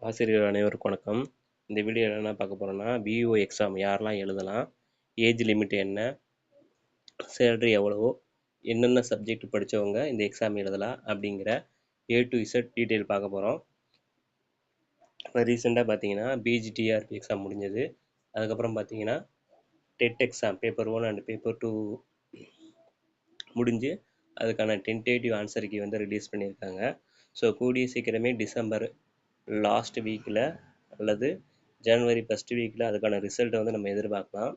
ஆசிரியர் அனைவருக்கும் வணக்கம். இந்த வீடியோவில் என்ன பார்க்க போகிறோம்னா, பிஇஓ எக்ஸாம் யாரெல்லாம் எழுதலாம், ஏஜ் லிமிட் என்ன, சேலரி எவ்வளோ, என்னென்ன சப்ஜெக்ட் படித்தவங்க இந்த எக்ஸாம் எழுதலாம் அப்படிங்கிற A to Z டீட்டெயில் பார்க்க போகிறோம். இப்போ ரீசெண்டாக பார்த்தீங்கன்னா பிஜிடிஆர்பி எக்ஸாம் முடிஞ்சது. அதுக்கப்புறம் பார்த்தீங்கன்னா TET exam paper 1 and paper 2 முடிஞ்சு அதுக்கான டென்டேட்டிவ் ஆன்சர் கீ வந்து ரிலீஸ் பண்ணியிருக்காங்க. ஸோ கூடிய சீக்கிரமே டிசம்பர் லாஸ்ட் வீக்கில் அல்லது ஜனவரி ஃபஸ்ட் வீக்கில் அதுக்கான ரிசல்ட்டை வந்து நம்ம எதிர்பார்க்கலாம்.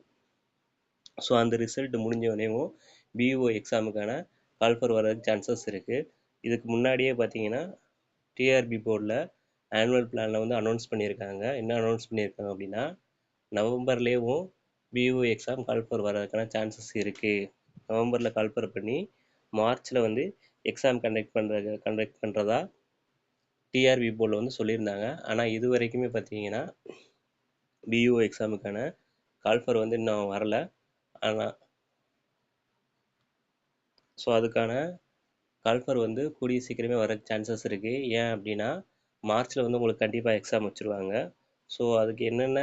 ஸோ அந்த ரிசல்ட் முடிஞ்சவொடனேவும் பிஇஓ எக்ஸாமுக்கான கால்ஃபர் வர்றதுக்கு சான்சஸ் இருக்குது. இதுக்கு முன்னாடியே பார்த்தீங்கன்னா டிஆர்பி போர்டில் ஆனுவல் பிளானில் வந்து அனௌன்ஸ் பண்ணியிருக்காங்க. என்ன அனௌன்ஸ் பண்ணியிருக்காங்க அப்படின்னா, நவம்பர்லேயும் பிஇஓ எக்ஸாம் கால்ஃபர் வர்றதுக்கான சான்சஸ் இருக்குது. நவம்பரில் கால்ஃபர் பண்ணி மார்ச்சில் வந்து எக்ஸாம் கண்டக்ட் பண்ணுறதா டிஆர்பி போர்டில் வந்து சொல்லியிருந்தாங்க. ஆனால் இது வரைக்குமே பார்த்தீங்கன்னா பிஇஓ எக்ஸாமுக்கான கால்ஃபர் வந்து இன்னும் வரல. ஆனால் ஸோ அதுக்கான கால்ஃபர் வந்து கூடிய சீக்கிரமே வர சான்சஸ் இருக்குது. ஏன் அப்படின்னா மார்ச்சில் வந்து உங்களுக்கு கண்டிப்பாக எக்ஸாம் வச்சுருவாங்க. ஸோ அதுக்கு என்னென்ன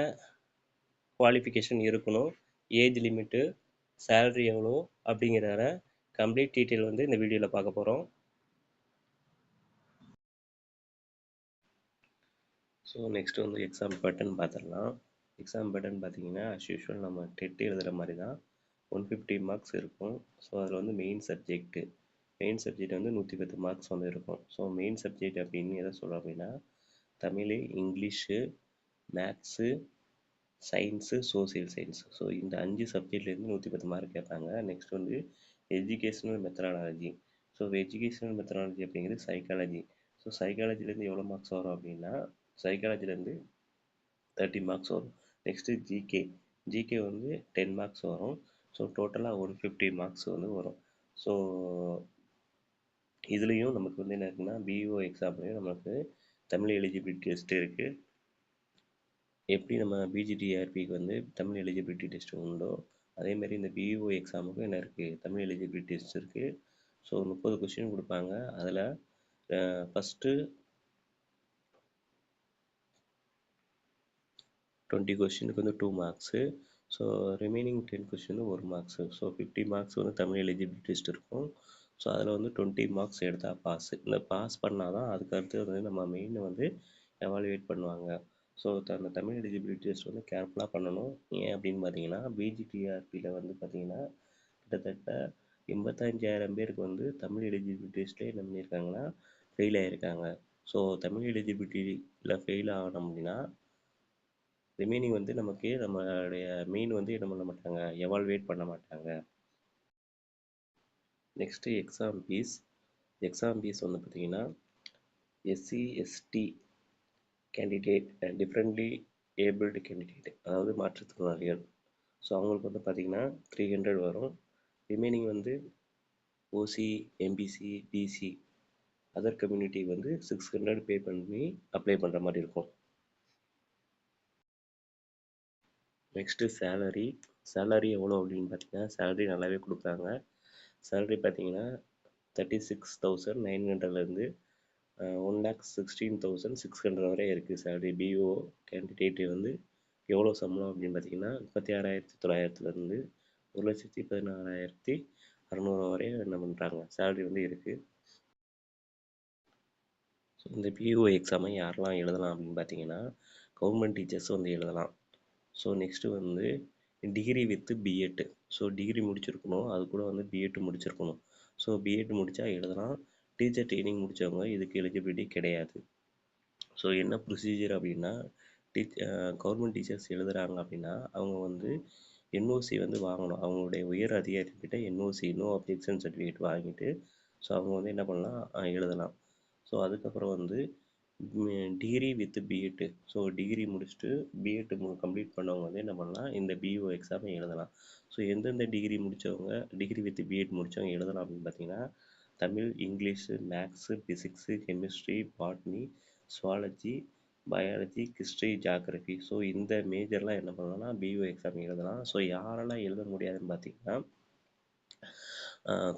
குவாலிஃபிகேஷன் இருக்கணும், ஏஜ் லிமிட்டு, சேலரி எவ்வளோ அப்படிங்கிறத கம்ப்ளீட் டீட்டெயில் வந்து இந்த வீடியோவில் பார்க்க போகிறோம். ஸோ நெக்ஸ்ட் வந்து எக்ஸாம் பேட்டர்ன் பார்த்துடலாம். எக்ஸாம் பேட்டர்ன் பார்த்தீங்கன்னா அஸ் யூஷுவல் நம்ம டெட் எழுதுகிற மாதிரி தான் 150 மார்க்ஸ் இருக்கும். ஸோ அதில் வந்து மெயின் சப்ஜெக்ட் வந்து 110 மார்க்ஸ் வந்து இருக்கும். ஸோ மெயின் சப்ஜெக்ட் அப்படின்னு எதை சொல்கிறோம் அப்படின்னா Tamil, English, maths, science, social science. So இந்த 5 சப்ஜெக்ட்லேருந்து 110 மார்க் கேட்பாங்க. நெக்ஸ்ட் வந்து educational methodology. So educational methodology அப்படிங்கிறது சைக்காலஜி. ஸோ சைக்காலஜிலேருந்து எவ்வளோ மார்க்ஸ் வரும் அப்படின்னா சைக்காலஜிலேருந்து 30 மார்க்ஸ் வரும். நெக்ஸ்ட்டு ஜிகே வந்து 10 மார்க்ஸ் வரும். ஸோ டோட்டலாக 150 மார்க்ஸ் வந்து வரும். ஸோ இதுலேயும் நமக்கு வந்து என்ன இருக்குன்னா பிஇஓ எக்ஸாம்லேயும் நமக்கு தமிழ் எலிஜிபிலிட்டி டெஸ்ட் இருக்குது. எப்படி நம்ம பிஜிடிஆர்பிக்கு வந்து தமிழ் எலிஜிபிலிட்டி டெஸ்ட் உண்டோ அதேமாதிரி இந்த பிஇஓ எக்ஸாமுக்கும் என்ன இருக்குது, தமிழ் எலிஜிபிலிட்டி டெஸ்ட் இருக்குது. ஸோ 30 கொஸ்டின் கொடுப்பாங்க. அதில் ஃபஸ்ட்டு 20 கொஸ்டினுக்கு வந்து 2 மார்க்ஸு. ஸோ ரிமைனிங் 10 கொஸ்டின் வந்து 1 மார்க்ஸு. ஸோ 50 மார்க்ஸ் வந்து தமிழ் எலிஜிபிலிட்டி டெஸ்ட் இருக்கும். ஸோ அதில் வந்து 20 மார்க்ஸ் எடுத்தால் பாஸ். இந்த பாஸ் பண்ணால் தான் அதுக்கடுத்து வந்து நம்ம மெயின் வந்து எவாலுவேட் பண்ணுவாங்க. ஸோ அந்த தமிழ் எலிஜிபிலிட்டி டெஸ்ட் வந்து கேர்ஃபுல்லாக பண்ணணும். ஏன் அப்படின்னு பார்த்தீங்கன்னா பிஜிடிஆர்பியில் வந்து பார்த்தீங்கன்னா கிட்டத்தட்ட 85,000 பேருக்கு வந்து தமிழ் எலிஜிபிலிட்டி டெஸ்ட்லேயே என்ன பண்ணியிருக்காங்கன்னா ஃபெயில் ஆகியிருக்காங்க. ஸோ தமிழ் எலிஜிபிலிட்டியில் ஃபெயில் ஆகணும் அப்படின்னா ரிமைனிங் வந்து நமக்கு நம்மளுடைய மெயின் வந்து என்ன பண்ண மாட்டாங்க, எவால்வேட் பண்ண மாட்டாங்க. நெக்ஸ்ட்டு எக்ஸாம் ஃபீஸ் வந்து பார்த்தீங்கன்னா SC ST candidate and differently abled candidate, அதாவது மாற்றுத்திறனாளிகள். ஸோ அவங்களுக்கு வந்து பார்த்தீங்கன்னா 300 வரும். ரிமைனிங் வந்து ஓசி, எம்பிசி, பிசி அதர் கம்யூனிட்டி வந்து 600 பே பண்ணி அப்ளை பண்ணுற மாதிரி இருக்கும். நெக்ஸ்ட்டு சேலரி எவ்வளோ அப்படின்னு பார்த்தீங்கன்னா சேலரி நல்லாவே கொடுக்குறாங்க. சேலரி பார்த்தீங்கன்னா 36,900லேருந்து 1,16,600 வரை இருக்குது சேலரி. பிஓ கேண்டிடேட் வந்து எவ்வளோ சம்பளம் அப்படின்னு பார்த்தீங்கன்னா 36,900லேருந்து 1,16,600 வரை என்ன பண்ணுறாங்க சேலரி வந்து இருக்குது. ஸோ இந்த பிஓ எக்ஸாமை யாரெல்லாம் எழுதலாம் அப்படின்னு பார்த்தீங்கன்னா கவர்மெண்ட் டீச்சர்ஸ் வந்து எழுதலாம். ஸோ நெக்ஸ்ட்டு வந்து degree with BEd. So degree முடிச்சிருக்கணும், அது கூட வந்து பிஎட் முடிச்சிருக்கணும். ஸோ பிஎட் முடித்தா எழுதலாம். டீச்சர் ட்ரைனிங் முடித்தவங்க இதுக்கு எலிஜிபிலிட்டி கிடையாது. ஸோ என்ன ப்ரொசீஜர் அப்படின்னா கவர்மெண்ட் டீச்சர்ஸ் எழுதுகிறாங்க அப்படின்னா அவங்க வந்து என்ஓசி வந்து வாங்கணும். அவங்களுடைய உயர் அதிகாரிகிட்ட என்ஓசி, நோ அப்ஜெக்ஷன் சர்டிஃபிகேட் வாங்கிட்டு ஸோ அவங்க வந்து என்ன பண்ணலாம், எழுதலாம். ஸோ அதுக்கப்புறம் வந்து degree with BEd. So degree முடிச்சுட்டு பிஎட் கம்ப்ளீட் பண்ணவங்க வந்து என்ன பண்ணலாம், இந்த பிஇஓ எக்ஸாமை எழுதலாம். ஸோ எந்தெந்த டிகிரி முடித்தவங்க டிகிரி வித் பிஎட் முடித்தவங்க எழுதலாம் அப்படின்னு பார்த்தீங்கன்னா Tamil, English, maths, physics, chemistry, botany, zoology, biology, history, geography. So இந்த மேஜர்லாம் என்ன பண்ணலாம்னா பிஇஓ எக்ஸாம் எழுதலாம். ஸோ யாரெல்லாம் எழுத முடியாதுன்னு பார்த்தீங்கன்னா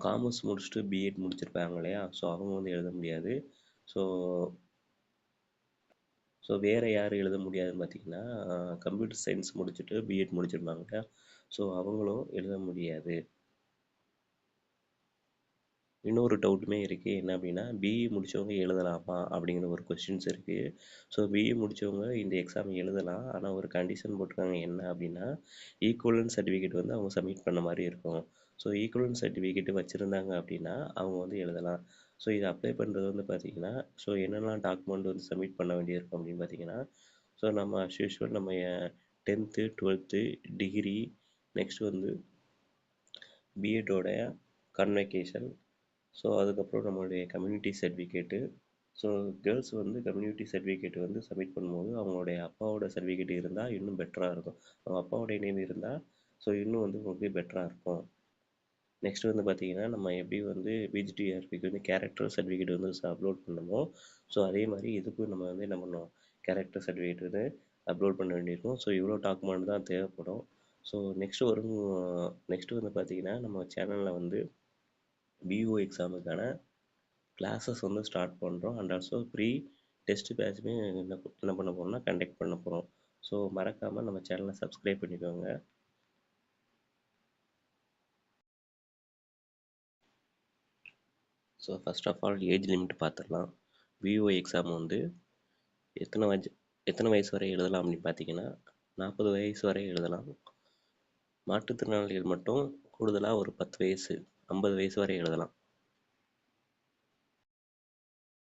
காமர்ஸ் முடிச்சுட்டு பிஎட் முடிச்சிருப்பாங்க இல்லையா, ஸோ அவங்க வந்து எழுத முடியாது. ஸோ ஸோ வேறு யார் எழுத முடியாதுன்னு பார்த்தீங்கன்னா, கம்ப்யூட்டர் சயின்ஸ் முடிச்சுட்டு பிஎட் முடிச்சிருப்பாங்க. ஸோ அவங்களும் எழுத முடியாது. இன்னொரு டவுட்டுமே இருக்குது. என்ன அப்படின்னா, பிஇ முடித்தவங்க எழுதலாமா அப்படிங்கிற ஒரு கொஸ்டின்ஸ் இருக்குது. ஸோ பிஇ முடித்தவங்க இந்த எக்ஸாம் எழுதலாம். ஆனால் ஒரு கண்டிஷன் போட்டிருக்காங்க. என்ன அப்படின்னா, ஈக்குவலன்ட் சர்டிஃபிகேட் வந்து அவங்க சப்மிட் பண்ண மாதிரி இருக்கும். ஸோ ஈக்குவலன்ட் சர்டிஃபிகேட் வச்சுருந்தாங்க அப்படின்னா அவங்க வந்து எழுதலாம். ஸோ இதை அப்ளை பண்ணுறது வந்து பார்த்திங்கன்னா, ஸோ என்னெல்லாம் டாக்குமெண்ட் வந்து சப்மிட் பண்ண வேண்டியிருக்கும் அப்படின்னு பார்த்தீங்கன்னா, ஸோ நம்ம அஸ் யூஷுவல் நம்ம 10th 12th டிகிரி, நெக்ஸ்ட் வந்து பிஎட்டோடைய கன்வெகேஷன், ஸோ அதுக்கப்புறம் நம்மளுடைய கம்யூனிட்டி சர்டிஃபிகேட்டு. ஸோ கேர்ள்ஸ் வந்து கம்யூனிட்டி சர்டிஃபிகேட் வந்து சப்மிட் பண்ணும்போது அவங்களுடைய அப்பாவோட சர்டிஃபிகேட் இருந்தால் இன்னும் பெட்டராக இருக்கும். அவங்க அப்பாவோடைய நேம் இருந்தால் ஸோ இன்னும் வந்து உங்களுக்கு பெட்டராக இருக்கும். நெக்ஸ்ட் வந்து பார்த்தீங்கன்னா, நம்ம எப்படி வந்து பிஜிடிஆர்பிக்கு வந்து கேரக்டர் சர்டிஃபிகேட் வந்து அப்லோட் பண்ணமோ, ஸோ அதே மாதிரி இதுக்கும் நம்ம வந்து என்ன பண்ணணும், கேரக்டர் சர்டிஃபிகேட் வந்து அப்லோட் பண்ண வேண்டியிருக்கும். ஸோ இவ்வளோ டாக்குமெண்ட் தான் தேவைப்படும். ஸோ நெக்ஸ்ட்டு வந்து பார்த்தீங்கன்னா, நம்ம சேனலில் வந்து பிஓ எக்ஸாமுக்கான கிளாஸஸ் வந்து ஸ்டார்ட் பண்ணுறோம். அண்ட் ஆல்சோ ப்ரீ டெஸ்ட் பேட்சுமே என்ன பண்ண போகிறோம்னா கண்டக்ட் பண்ண போகிறோம். ஸோ மறக்காமல் நம்ம சேனலை சப்ஸ்கிரைப் பண்ணிக்கோங்க. So first of all age limit பார்த்துடலாம். பிஓ எக்ஸாம் வந்து எத்தனை வயசு வரை எழுதலாம் அப்படின்னு பார்த்தீங்கன்னா, 40 வயசு வரை எழுதலாம். மாற்றுத்திறனாளிகள் மட்டும் கூடுதலாக ஒரு 10 வயசு 50 வயசு வரை எழுதலாம்.